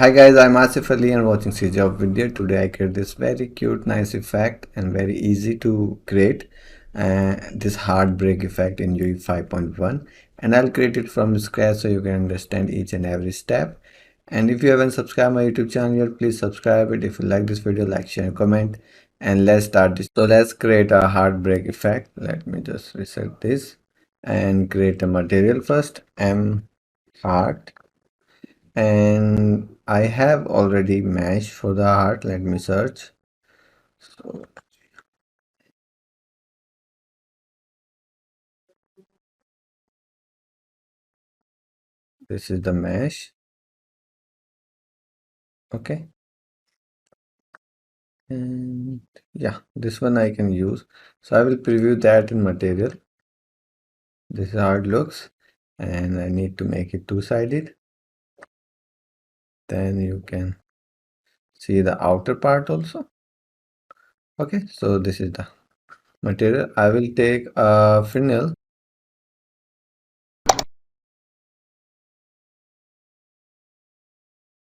Hi guys, I'm Asif Ali and watching CGHOW video. Today I create this very cute, nice effect and very easy to create this heartbreak effect in UE 5.1, and I'll create it from scratch so you can understand each and every step. And if you haven't subscribed my YouTube channel yet, please subscribe it. If you like this video, like, share, comment, and let's start this. So let's create a heartbreak effect. Let me just reset this and create a material first. M heart, and I have already mesh for the heart. Let me search. So this is the mesh. Okay, and yeah, this one I can use. So I will preview that in material. This is how it looks, and I need to make it two-sided. Then you can see the outer part also. Okay, so this is the material. I will take a Fresnel